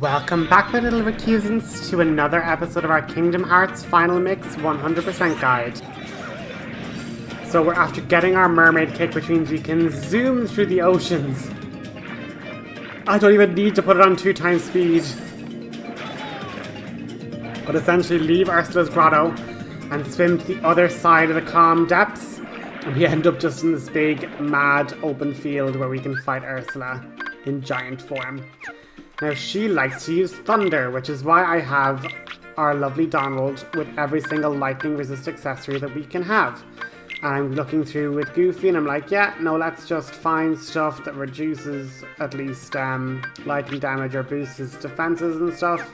Welcome back, my little recusants, to another episode of our Kingdom Hearts Final Mix 100% guide. So we're after getting our mermaid kick, which means we can zoom through the oceans. I don't even need to put it on 2x speed. But essentially leave Ursula's grotto and swim to the other side of the calm depths. And we end up just in this big, mad, open field where we can fight Ursula in giant form. Now, she likes to use thunder, which is why I have our lovely Donald with every single lightning resist accessory that we can have. And I'm looking through with Goofy and I'm like, yeah, no, let's just find stuff that reduces at least lightning damage or boosts his defenses and stuff.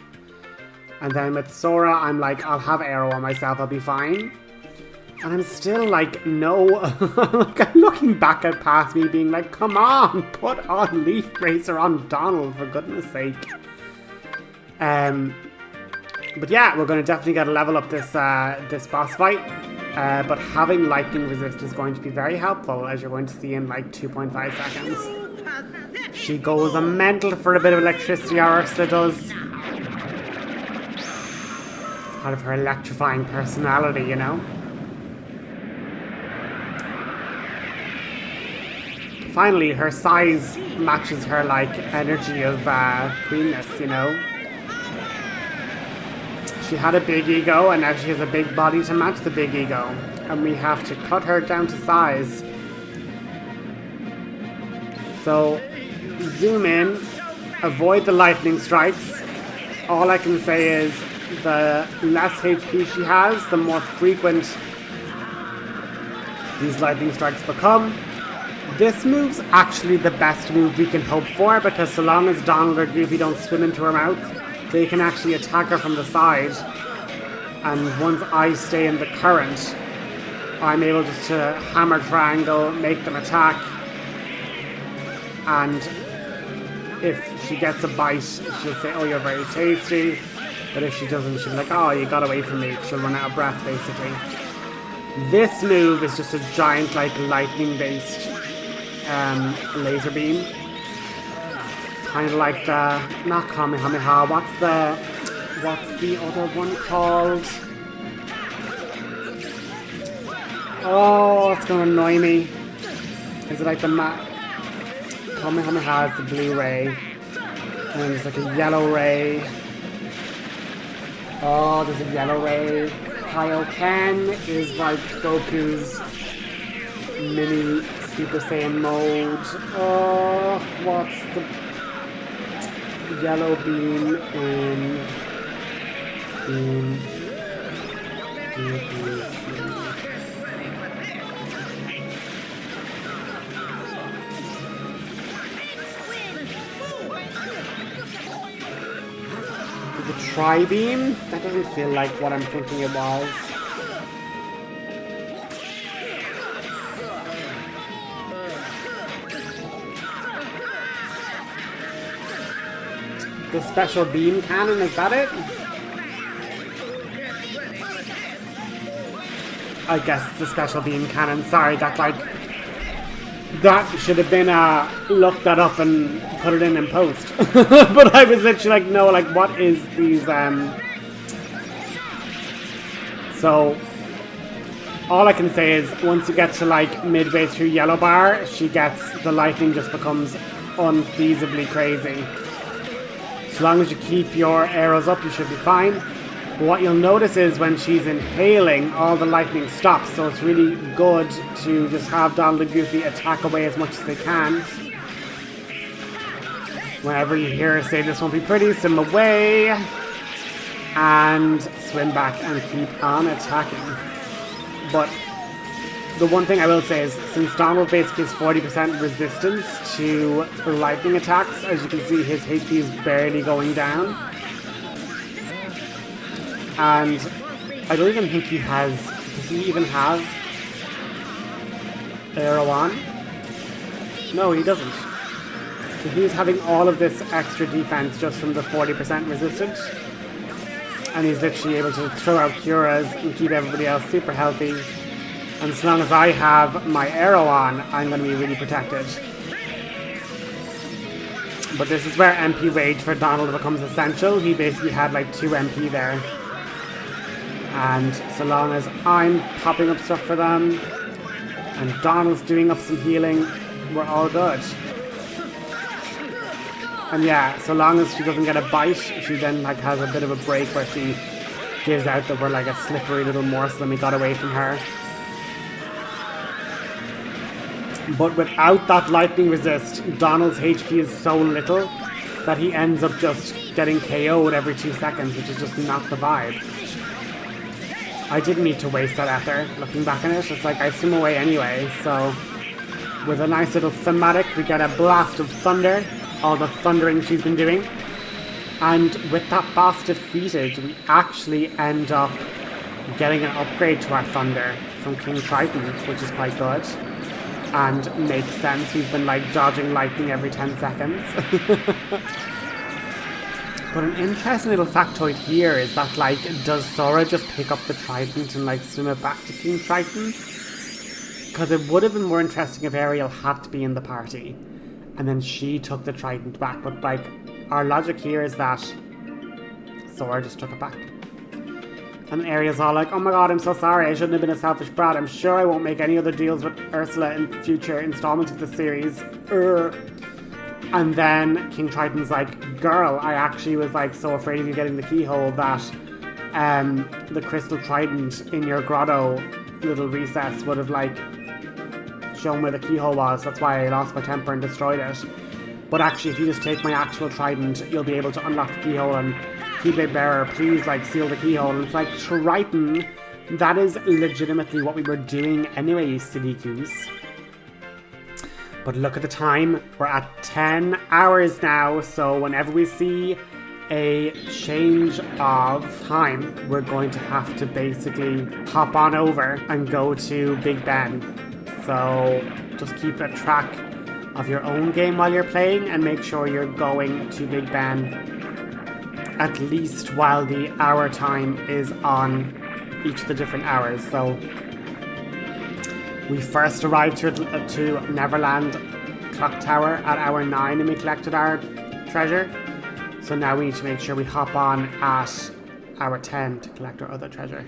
And then with Sora, I'm like, I'll have arrow on myself, I'll be fine. And I'm still like, no. Like, I'm looking back at past me being like, come on, put on Leaf Bracer on Donald, for goodness sake. But yeah, we're going to definitely get a level up this this boss fight. But having lightning resist is going to be very helpful, as you're going to see in like 2.5 seconds. She goes a mental for a bit of electricity, our Ursula does. It's part of her electrifying personality, you know? Finally, her size matches her, like, energy of queenness, you know? She had a big ego, and now she has a big body to match the big ego. And we have to cut her down to size. So, zoom in, avoid the lightning strikes. All I can say is, the less HP she has, the more frequent these lightning strikes become. This move's actually the best move we can hope for, because so long as Donald or Goofy don't swim into her mouth, they can actually attack her from the side. And once I stay in the current, I'm able just to hammer triangle, make them attack. And if she gets a bite, she'll say, oh, you're very tasty. But if she doesn't, she'll be like, oh, you got away from me. She'll run out of breath, basically. This move is just a giant, like, lightning-based laser beam. Kind of like the, not Kamehameha, what's the other one called? Oh, it's gonna annoy me. Is it like the Kamehameha is the blue ray, and then there's like a yellow ray. Oh, there's a yellow ray. Kaioken is like Goku's mini Super Saiyan mode. Oh, what's the yellow beam in the tri-beam? That doesn't feel like what I'm thinking it was. The special beam cannon, is that it? I guess it's the special beam cannon. Sorry, that should have been looked that up and put it in post. But I was literally like, no, like, what is these So all I can say is once you get to like midway through Yellow Bar, the lightning just becomes unfeasibly crazy. As long as you keep your arrows up, you should be fine. But what you'll notice is when she's inhaling, all the lightning stops. So it's really good to just have Donald and Goofy attack away as much as they can. Whenever you hear her say this won't be pretty, swim away. And swim back and keep on attacking. But the one thing I will say is, since Donald basically has 40% resistance to lightning attacks, as you can see, his HP is barely going down. And I don't even think he has... Does he even have arrow on? No, he doesn't. So he's having all of this extra defense just from the 40% resistance. And he's literally able to throw out Curas and keep everybody else super healthy. And as long as I have my arrow on, I'm going to be really protected. But this is where MP Rage for Donald becomes essential. He basically had like 2 MP there. And so long as I'm popping up stuff for them, and Donald's doing up some healing, we're all good. And yeah, so long as she doesn't get a bite, she then like has a bit of a break where she gives out that we're like a slippery little morsel and we got away from her. But without that lightning resist, Donald's HP is so little that he ends up just getting KO'd every 2 seconds, which is just not the vibe. I didn't need to waste that ether. Looking back on it, it's like I swim away anyway, so with a nice little thematic, we get a blast of thunder, all the thundering she's been doing. And with that boss defeated, we actually end up getting an upgrade to our thunder from King Triton, which is quite good. And makes sense, we've been like dodging lightning every 10 seconds. But an interesting little factoid here is that, like, does Sora just pick up the trident and, like, swim it back to King Triton? Because it would have been more interesting if Ariel had to be in the party, and then she took the trident back. But, like, our logic here is that Sora just took it back. And Ariel's all like, oh my god, I'm so sorry, I shouldn't have been a selfish brat. I'm sure I won't make any other deals with Ursula in future installments of the series. And then King Triton's like, girl, I actually was like so afraid of you getting the keyhole that the crystal trident in your grotto little recess would have like shown where the keyhole was. That's why I lost my temper and destroyed it. But actually, if you just take my actual trident, you'll be able to unlock the keyhole, and Keyblade Bearer, please like seal the keyhole. And it's like, Triton, that is legitimately what we were doing anyway, you silly goose. But look at the time, we're at 10 hours now, so whenever we see a change of time, we're going to have to basically hop on over and go to Big Ben. So just keep a track of your own game while you're playing and make sure you're going to Big Ben at least while the hour time is on each of the different hours. So we first arrived to Neverland Clock Tower at hour 9 and we collected our treasure. So now we need to make sure we hop on at hour 10 to collect our other treasure.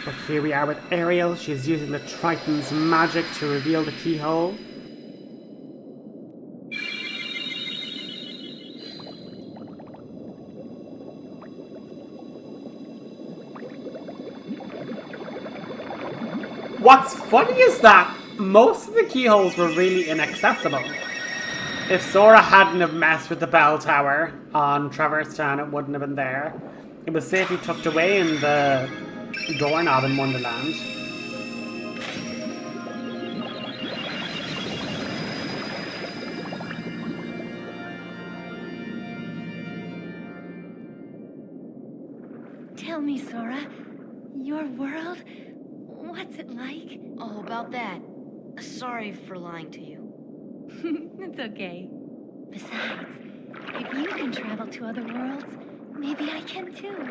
But here we are with Ariel. She's using the Triton's magic to reveal the keyhole. What's funny is that most of the keyholes were really inaccessible. If Sora hadn't have messed with the bell tower on Traverse Town, it wouldn't have been there. It was safely tucked away in the doorknob in Wonderland. Tell me, Sora, your world, what's it like? Oh, about that. Sorry for lying to you. It's okay. Besides, if you can travel to other worlds, maybe I can too.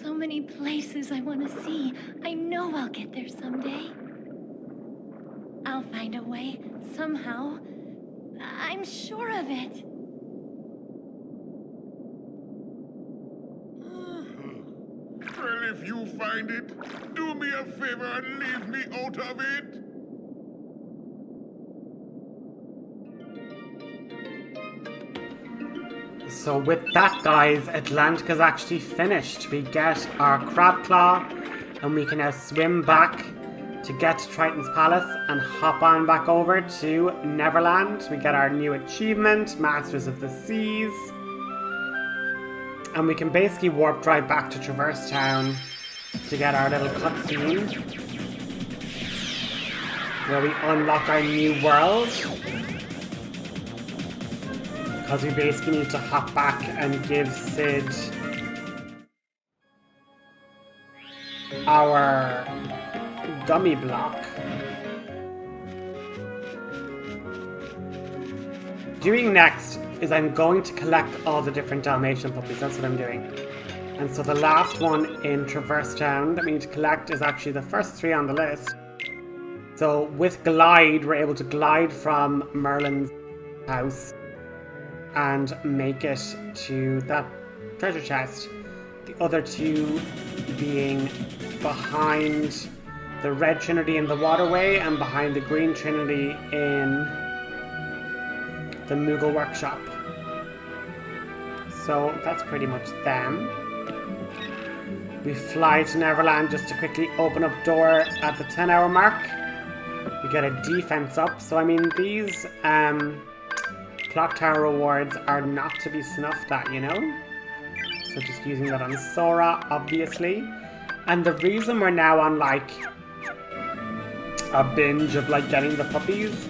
So many places I want to see. I know I'll get there someday. I'll find a way, somehow. I'm sure of it. Well, if you find it, do me a favor and leave me out of it. So with that, guys, Atlantica's actually finished. We get our crab claw and we can now swim back to get to Triton's Palace and hop on back over to Neverland. We get our new achievement, Masters of the Seas. And we can basically warp drive back to Traverse Town to get our little cutscene where we unlock our new world. Because we basically need to hop back and give Sid our dummy block. Doing next is I'm going to collect all the different Dalmatian puppies. That's what I'm doing. And so the last one in Traverse Town that we need to collect is actually the first 3 on the list. So with Glide, we're able to glide from Merlin's house and make it to that treasure chest. The other two being behind the red trinity in the waterway and behind the green trinity in the Moogle workshop. So that's pretty much them. We fly to Neverland just to quickly open up door at the 10-hour mark. We get a defense up. So I mean, these clock tower rewards are not to be snuffed at, you know? So just using that on Sora, obviously. And the reason we're now on like a binge of like getting the puppies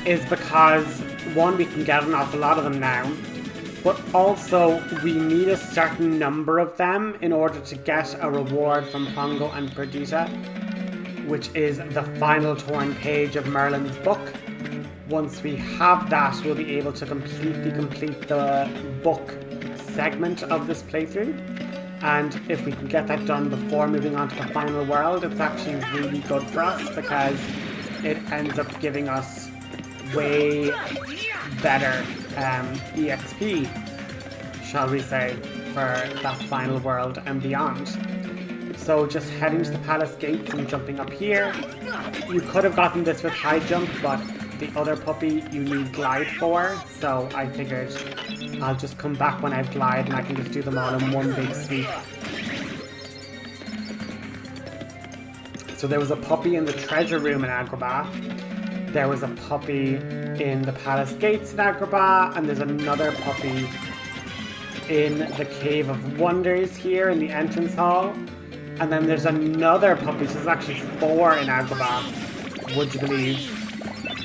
is because one, we can get an awful lot of them now, but also we need a certain number of them in order to get a reward from Pongo and Perdita, which is the final torn page of Merlin's book. Once we have that, we'll be able to completely complete the book segment of this playthrough. And if we can get that done before moving on to the final world, it's actually really good for us because it ends up giving us way better EXP, shall we say, for that final world and beyond. So just heading to the palace gates and jumping up here. You could have gotten this with high jump, but the other puppy you need glide for, so I figured I'll just come back when I've glide and I can just do them all in one big sweep. So there was a puppy in the treasure room in Agrabah. There was a puppy in the palace gates in Agrabah, and there's another puppy in the Cave of Wonders here in the entrance hall. And then there's another puppy, so there's actually 4 in Agrabah, would you believe?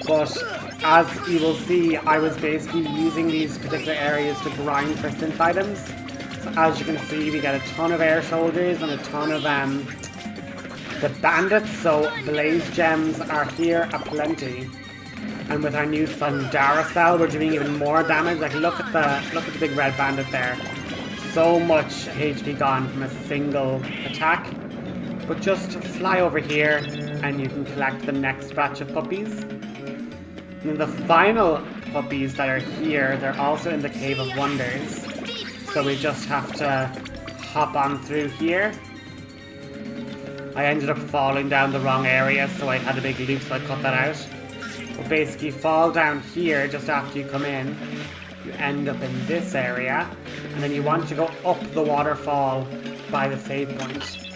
But as you will see, I was basically using these particular areas to grind for synth items. So as you can see, we get a ton of air soldiers and a ton of the bandits, so blaze gems are here aplenty. And with our new Thundara spell, we're doing even more damage. Like look at the big red bandit there. So much HP gone from a single attack. But just fly over here and you can collect the next batch of puppies. And the final puppies that are here, they're also in the Cave of Wonders. So we just have to hop on through here. I ended up falling down the wrong area, so I had a big loop, so I cut that out. But basically fall down here just after you come in. You end up in this area, and then you want to go up the waterfall by the save point.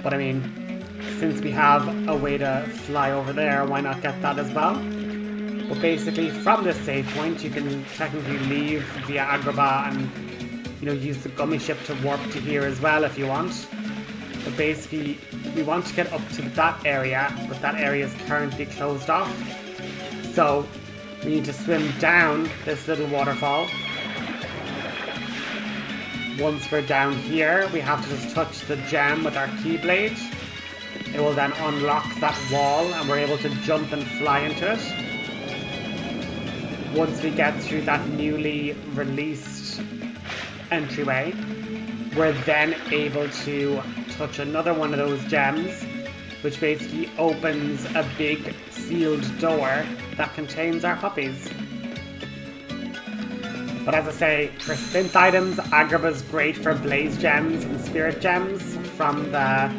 But I mean, since we have a way to fly over there, why not get that as well? But basically, from this save point, you can technically leave via Agrabah and, you know, use the gummy ship to warp to here as well if you want. But basically, we want to get up to that area, but that area is currently closed off. So, we need to swim down this little waterfall. Once we're down here, we have to just touch the gem with our Keyblade. It will then unlock that wall, and we're able to jump and fly into it. Once we get through that newly released entryway, we're then able to touch another one of those gems, which basically opens a big sealed door that contains our puppies. But as I say, for synth items, Agrabah's great for blaze gems and spirit gems from the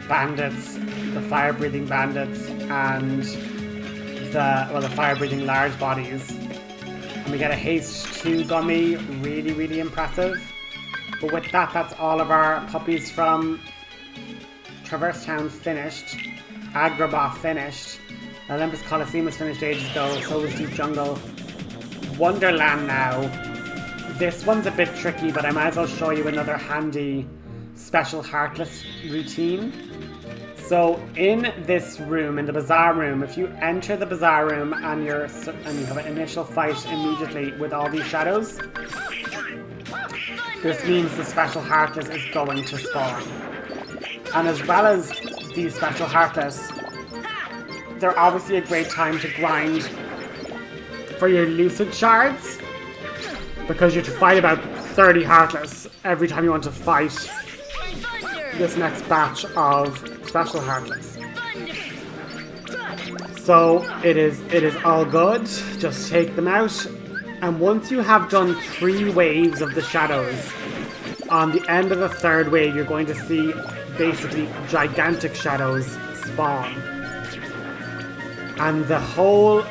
bandits, the fire-breathing bandits, and the fire-breathing large bodies. And we get a haste 2 gummy, really, really impressive. But with that, that's all of our puppies from Traverse Town finished, Agrabah finished, Olympus Coliseum was finished ages ago, so was Deep Jungle. Wonderland now. This one's a bit tricky, but I might as well show you another handy special Heartless routine. So in this room, in the bazaar room, if you enter the bazaar room and you have an initial fight immediately with all these shadows, this means the special Heartless is going to spawn. And as well as these special Heartless, they're obviously a great time to grind for your Lucid Shards, because you have to fight about 30 Heartless every time you want to fight this next batch of special Heartless. So it is all good. Just take them out, And once you have done 3 waves of the shadows, on the end of the 3rd wave, you're going to see basically gigantic shadows spawn. And the whole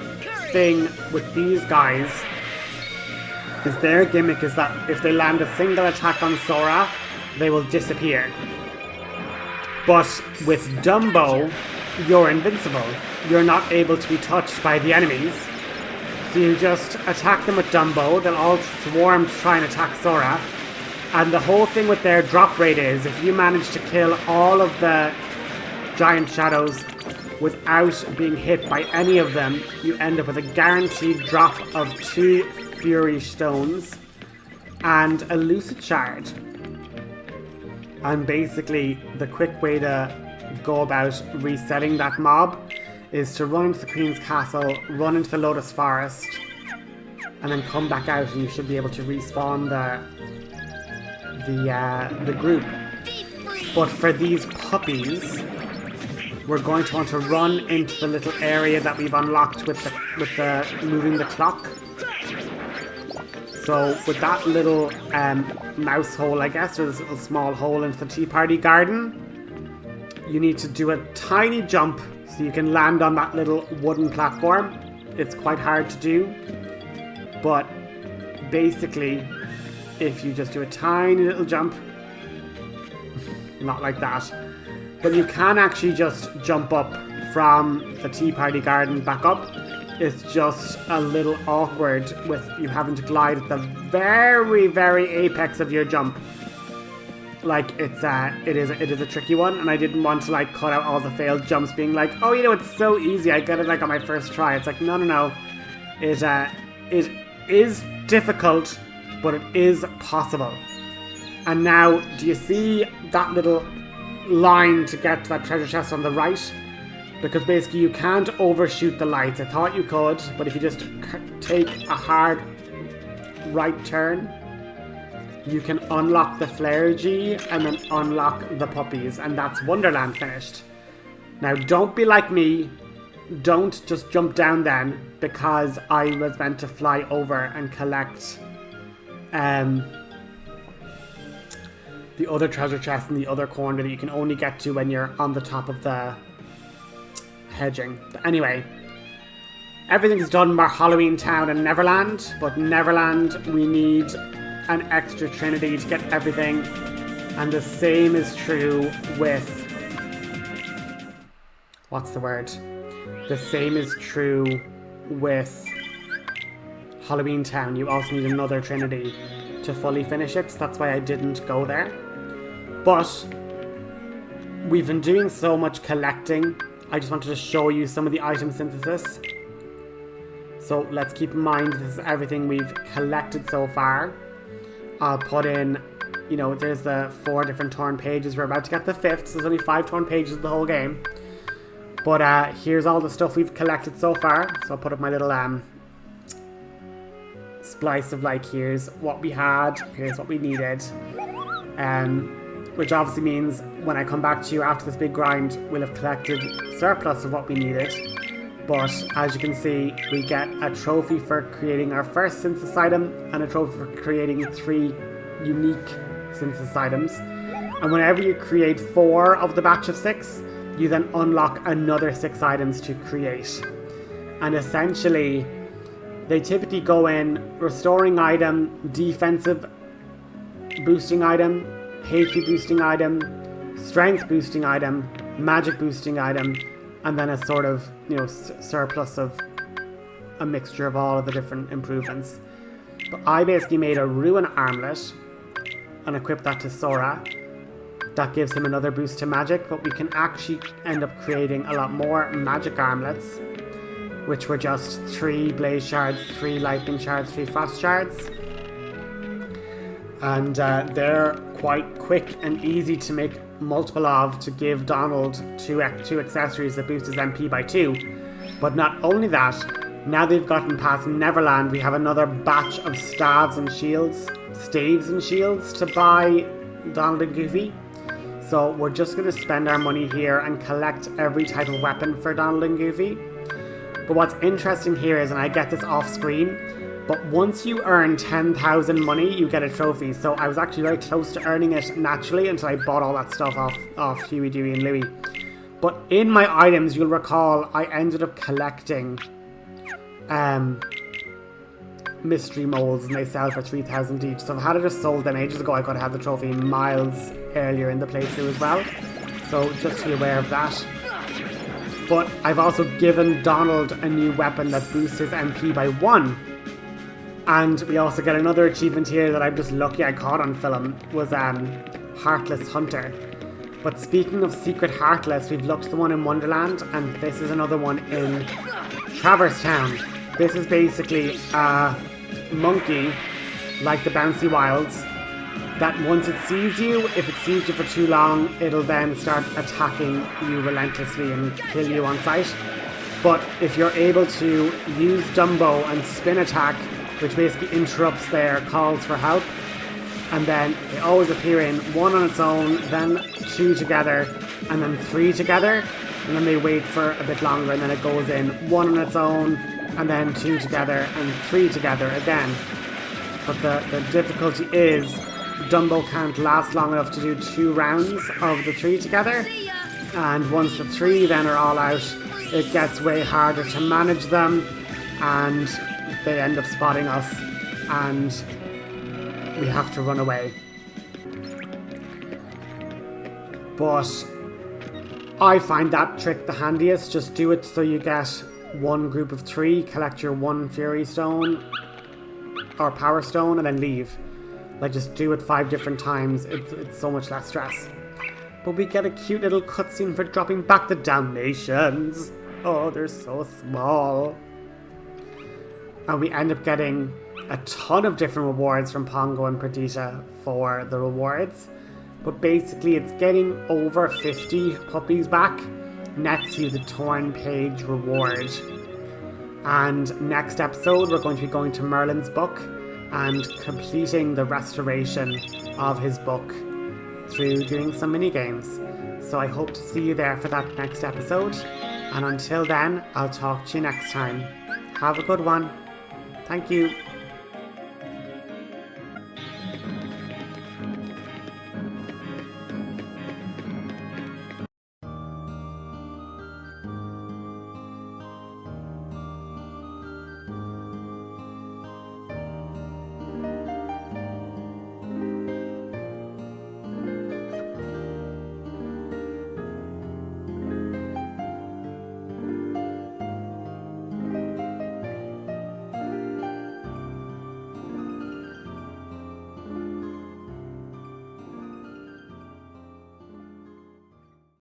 thing with these guys is their gimmick is that if they land a single attack on Sora, they will disappear. But with Dumbo, you're invincible. You're not able to be touched by the enemies. So you just attack them with Dumbo, they'll all swarm to try and attack Sora. And the whole thing with their drop rate is, if you manage to kill all of the giant shadows without being hit by any of them, you end up with a guaranteed drop of 2 Fury Stones and a Lucid Shard. And basically, the quick way to go about resetting that mob is to run into the Queen's Castle, run into the Lotus Forest, and then come back out, and you should be able to respawn the group. But for these puppies, we're going to want to run into the little area that we've unlocked with the moving the clock. So with that little mouse hole, I guess, or this little small hole into the Tea Party garden, you need to do a tiny jump so you can land on that little wooden platform. It's quite hard to do, but basically, if you just do a tiny little jump, not like that, but you can actually just jump up from the Tea Party garden back up. It's just a little awkward with you having to glide at the very, very apex of your jump. Like, it is a tricky one, and I didn't want to like cut out all the failed jumps being like, oh, you know, it's so easy, I got it like on my first try. It's like, no. It is difficult, but it is possible. And now, do you see that little line to get to that treasure chest on the right? Because basically you can't overshoot the lights. I thought you could, but if you just take a hard right turn, you can unlock the Flare G and then unlock the puppies, and that's Wonderland finished. Now, don't be like me. Don't just jump down then, because I was meant to fly over and collect the other treasure chest in the other corner that you can only get to when you're on the top of the hedging. But anyway, everything's done by Halloween Town and Neverland, but Neverland we need an extra Trinity to get everything, and the same is true with the same is true with Halloween Town. You also need another Trinity to fully finish it, so that's why I didn't go there. But we've been doing so much collecting, I just wanted to show you some of the item synthesis. So let's keep in mind this is everything we've collected so far. I'll put in, you know, there's the 4 different torn pages. We're about to get the 5th, so there's only 5 torn pages of the whole game. But here's all the stuff we've collected so far. So I'll put up my little splice of like, here's what we had, here's what we needed. Which obviously means when I come back to you after this big grind, we'll have collected surplus of what we needed. But as you can see, we get a trophy for creating our first synthesis item and a trophy for creating 3 unique synthesis items. And whenever you create 4 of the batch of 6, you then unlock another 6 items to create. And essentially, they typically go in restoring item, defensive boosting item, HP boosting item, strength boosting item, magic boosting item, and then a sort of, you know, surplus of a mixture of all of the different improvements. But I basically made a Ruin Armlet and equipped that to Sora. That gives him another boost to magic, but we can actually end up creating a lot more magic armlets, which were just 3 blaze shards, 3 lightning shards, 3 frost shards. And they're quite quick and easy to make multiple of to give Donald two accessories that boost his MP by 2. But not only that, now they've gotten past Neverland, we have another batch of staves and shields to buy Donald and Goofy. So we're just going to spend our money here and collect every type of weapon for Donald and Goofy. But what's interesting here is, and I get this off screen, But once you earn 10,000 money, you get a trophy. So I was actually very close to earning it naturally until I bought all that stuff off Huey, Dewey and Louie. But in my items, you'll recall, I ended up collecting mystery molds, and they sell for 3,000 each. So if I had just sold them ages ago, I could have had the trophy miles earlier in the playthrough as well. So just to be aware of that. But I've also given Donald a new weapon that boosts his MP by 1. And we also get another achievement here that I'm just lucky I caught on film, was Heartless Hunter. But speaking of Secret Heartless, we've looked at the one in Wonderland, and this is another one in Traverse Town. This is basically a monkey, like the Bouncy Wilds, that once it sees you, if it sees you for too long, it'll then start attacking you relentlessly and kill you on sight. But if you're able to use Dumbo and spin attack, which basically interrupts their calls for help, and then they always appear in 1 on its own, then 2 together, and then 3 together, and then they wait for a bit longer, and then it goes in 1 on its own, and then 2 together, and 3 together again. But the difficulty is Dumbo can't last long enough to do 2 rounds of the 3 together, and once the 3 then are all out, it gets way harder to manage them, and they end up spotting us, and we have to run away. But I find that trick the handiest. Just do it so you get 1 group of 3, collect your 1 Fury Stone or Power Stone, and then leave. Like, just do it 5 different times. It's so much less stress. But we get a cute little cutscene for dropping back the Dalmatians. Oh, they're so small. And we end up getting a ton of different rewards from Pongo and Perdita for the rewards. But basically, it's getting over 50 puppies back nets you the torn page reward. And next episode, we're going to be going to Merlin's book and completing the restoration of his book through doing some mini games. So I hope to see you there for that next episode. And until then, I'll talk to you next time. Have a good one. Thank you.